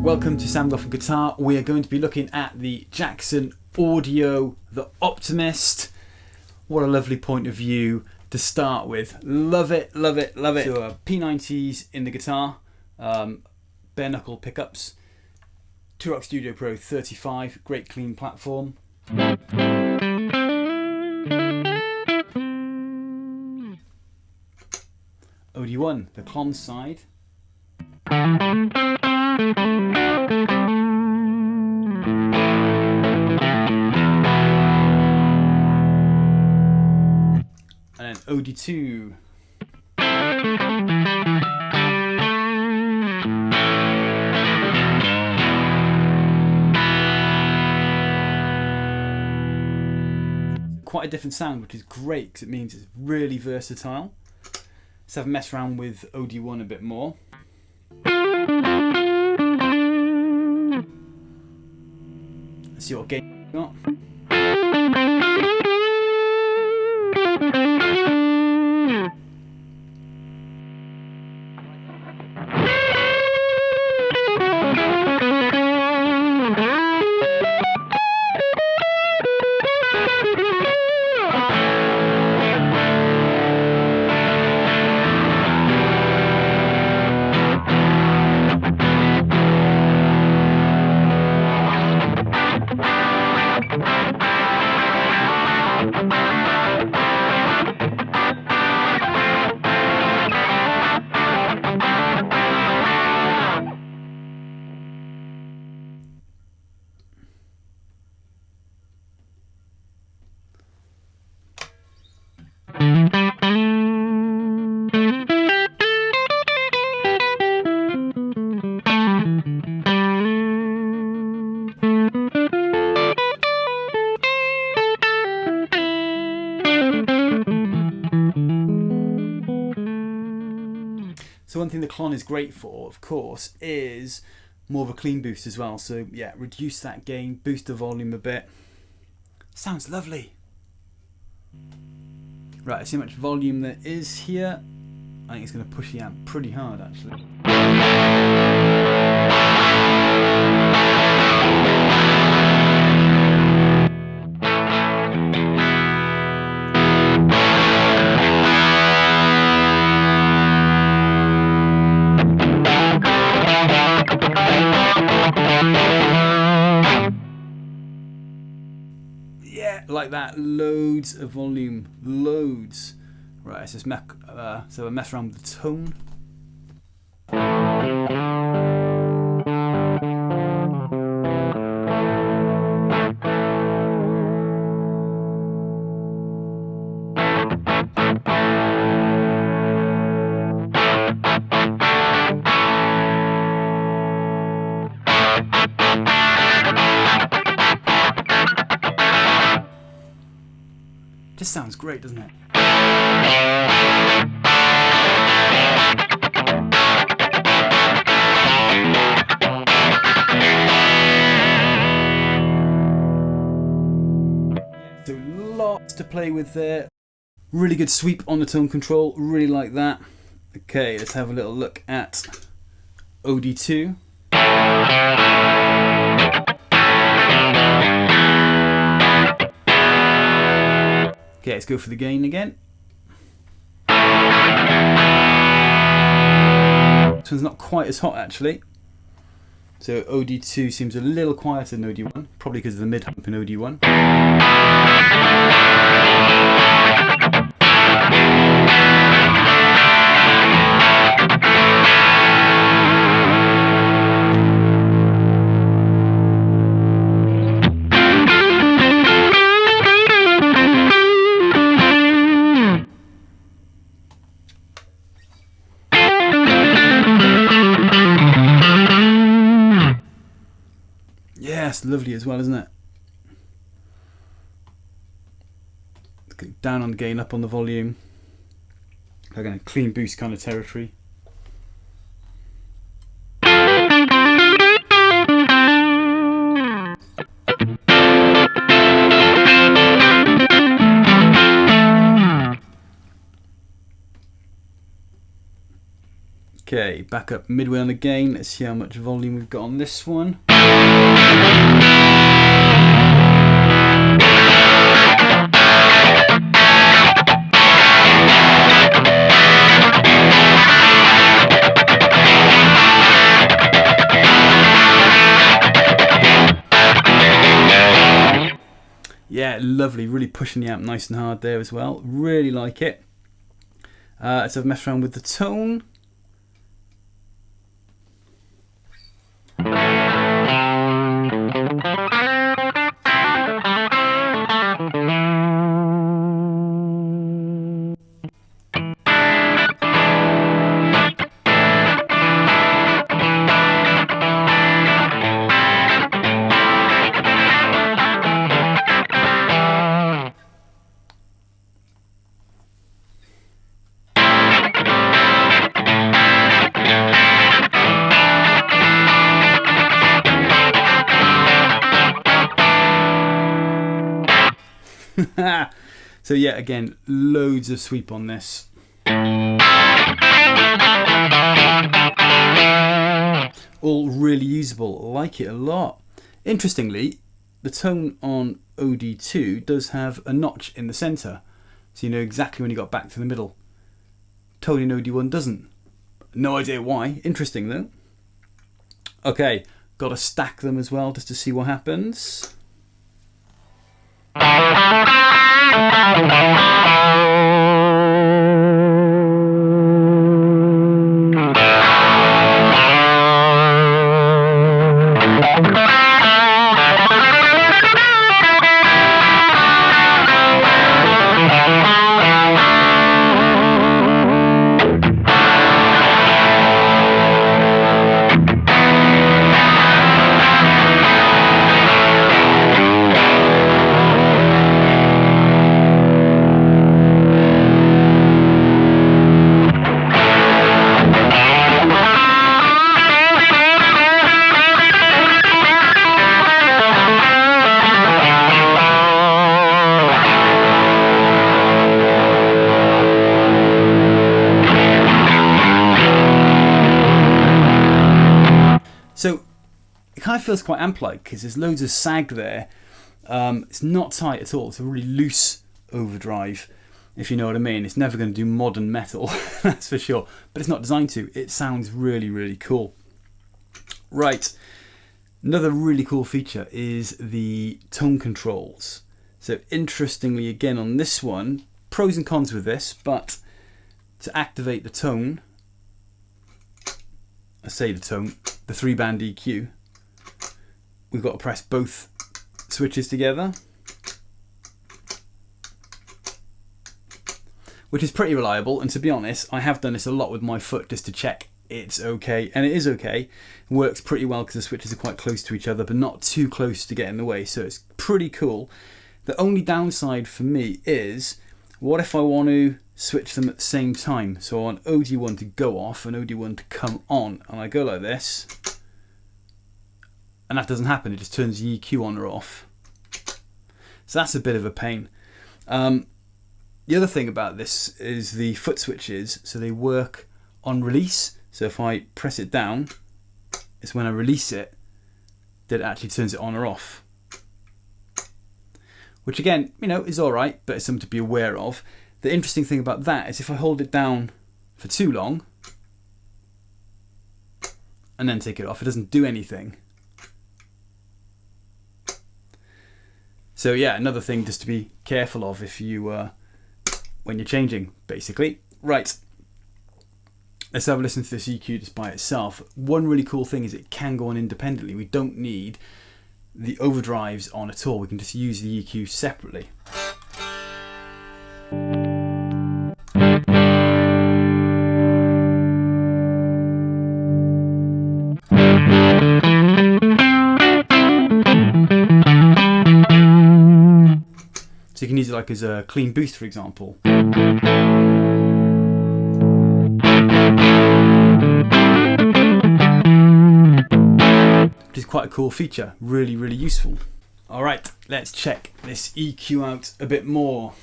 Welcome to Sam Goffen Guitar. We are going to be looking at the Jackson Audio, the Optimist. What a lovely point of view to start with. Love it, love it, love it. So P90s in the guitar, bare knuckle pickups, Two-Rock Studio Pro 35, great clean platform. OD1, the Klon side. And then OD2. Quite a different sound, which is great because it means it's really versatile. Let's have a mess around with OD1 a bit more. Let's see what gain we got. So one thing the Klon is great for, of course, is more of a clean boost as well. So yeah, reduce that gain, boost the volume a bit. Sounds lovely. Right, let's see how much volume there is here. I think it's going to push the amp pretty hard actually. Yeah, like that. Loads of volume. Loads. Right, let's just mess around with the tone. This sounds great, doesn't it? play with there. Really good sweep on the tone control, really like that. Okay, let's have a little look at OD2. Okay, let's go for the gain again. This one's not quite as hot actually. So OD2 seems a little quieter than OD1, probably because of the mid hump in OD1. Yeah, it's lovely as well, isn't it? Let's go down on the gain, up on the volume. We're going to clean boost kind of territory. Okay, back up midway on the gain. Let's see how much volume we've got on this one. Yeah, lovely, really pushing the amp nice and hard there as well. Really like it. Let's have a mess around with the tone. So yeah, again, loads of sweep on this. All really usable, like it a lot. Interestingly, the tone on OD2 does have a notch in the centre, so you know exactly when you got back to the middle. Tone in OD1 doesn't. No idea why. Interesting though. Okay, got to stack them as well just to see what happens. So it kind of feels quite amp-like because there's loads of sag there. It's not tight at all. It's a really loose overdrive, if you know what I mean. It's never going to do modern metal, that's for sure. But it's not designed to. It sounds really, really cool. Right, another really cool feature is the tone controls. So interestingly, again on this one, pros and cons with this, but to activate the tone, I say the tone, the 3-band EQ, we've got to press both switches together, which is pretty reliable. And to be honest, I have done this a lot with my foot just to check it's okay, and it is okay. It works pretty well because the switches are quite close to each other, but not too close to get in the way, so it's pretty cool. The only downside for me is, what if I want to switch them at the same time? So I want OD1 to go off and OD1 to come on, and I go like this, and that doesn't happen. It just turns the EQ on or off. So that's a bit of a pain. The other thing about this is the foot switches, so they work on release. So if I press it down, it's when I release it that it actually turns it on or off. Which again, you know, is alright, but it's something to be aware of. The interesting thing about that is if I hold it down for too long and then take it off, it doesn't do anything. So yeah, another thing just to be careful of if you when you're changing, basically. Right, let's have a listen to this EQ just by itself. One really cool thing is it can go on independently. We don't need the overdrives on at all. We can just use the EQ separately. So you can use it like as a clean boost, for example. Which is quite a cool feature, really, really useful. All right, let's check this EQ out a bit more.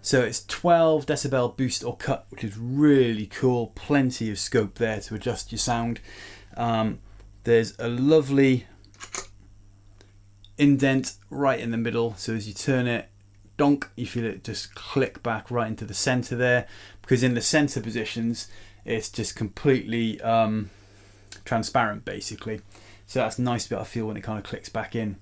So it's 12 decibel boost or cut, which is really cool. Plenty of scope there to adjust your sound. There's a lovely indent right in the middle, so as you turn it, donk, you feel it just click back right into the center there, because in the center positions it's just completely transparent basically, so that's nice to be able to feel when it kind of clicks back in.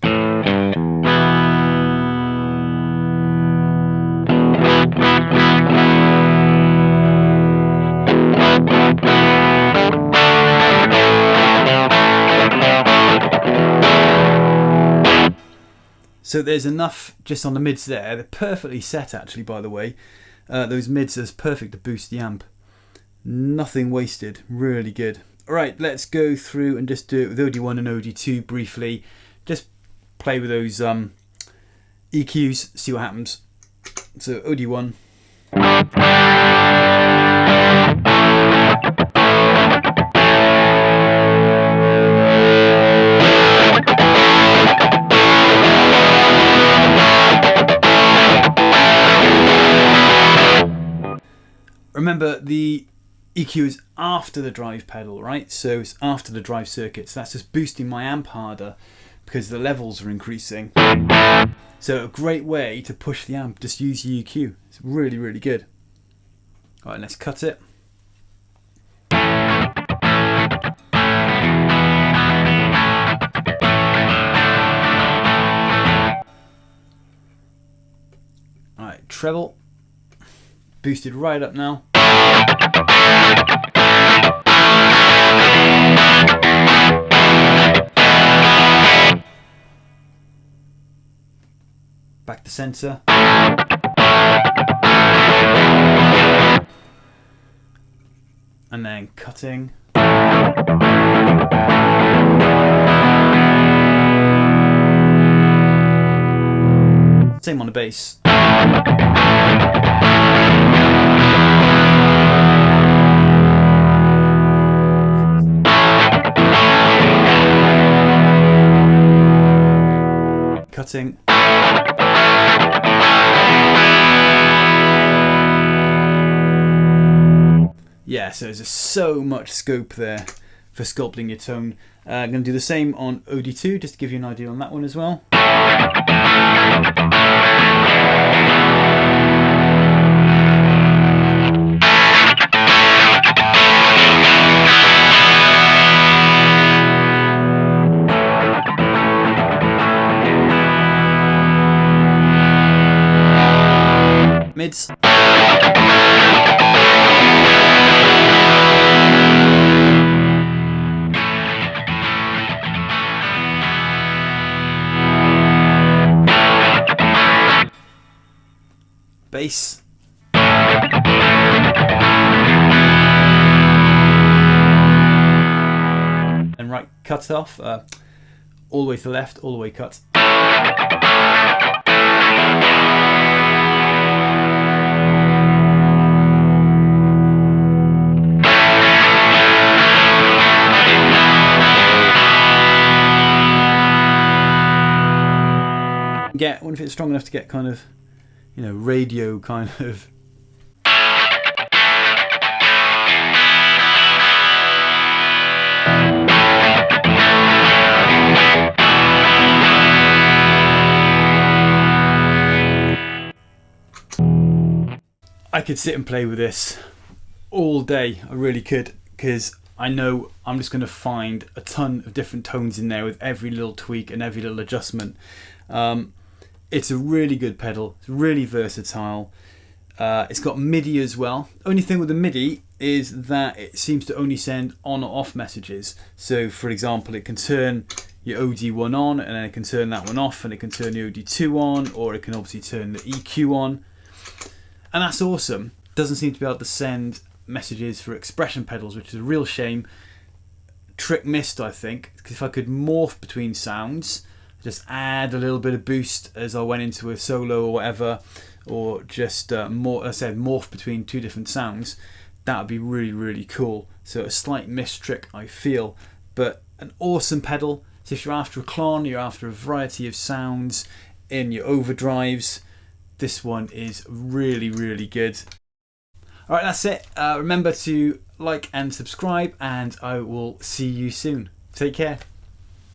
So there's enough just on the mids there. They're perfectly set actually, by the way. Those mids are perfect to boost the amp. Nothing wasted, really good. All right, let's go through and just do it with OD1 and OD2 briefly. Just play with those EQs, see what happens. So OD1. Remember, the EQ is after the drive pedal, right? So it's after the drive circuit. So that's just boosting my amp harder because the levels are increasing. So a great way to push the amp, just use the EQ. It's really, really good. All right, let's cut it. All right, treble. Boosted right up now. Back to center. And then cutting. Same on the bass. Cutting. Yeah, so there's just so much scope there for sculpting your tone. I'm going to do the same on OD2 just to give you an idea on that one as well. Mids. Bass. And right cut off, all the way to the left, all the way cut. Get 150 if it's strong enough to get kind of, you know, radio kind of. I could sit and play with this all day, I really could, because I know I'm just going to find a ton of different tones in there with every little tweak and every little adjustment. It's a really good pedal, it's really versatile. It's got Midi as well. Only thing with the Midi is that it seems to only send on or off messages. So for example, it can turn your OD1 on and then it can turn that one off, and it can turn the OD2 on, or it can obviously turn the EQ on. And that's awesome. Doesn't seem to be able to send messages for expression pedals, which is a real shame. Trick missed, I think, because if I could morph between sounds, just add a little bit of boost as I went into a solo or whatever, or just morph between two different sounds, that would be really, really cool. So a slight missed trick, I feel, but an awesome pedal. So if you're after a Klon, you're after a variety of sounds in your overdrives, this one is really, really good. Alright, that's it. Remember to like and subscribe, and I will see you soon. Take care.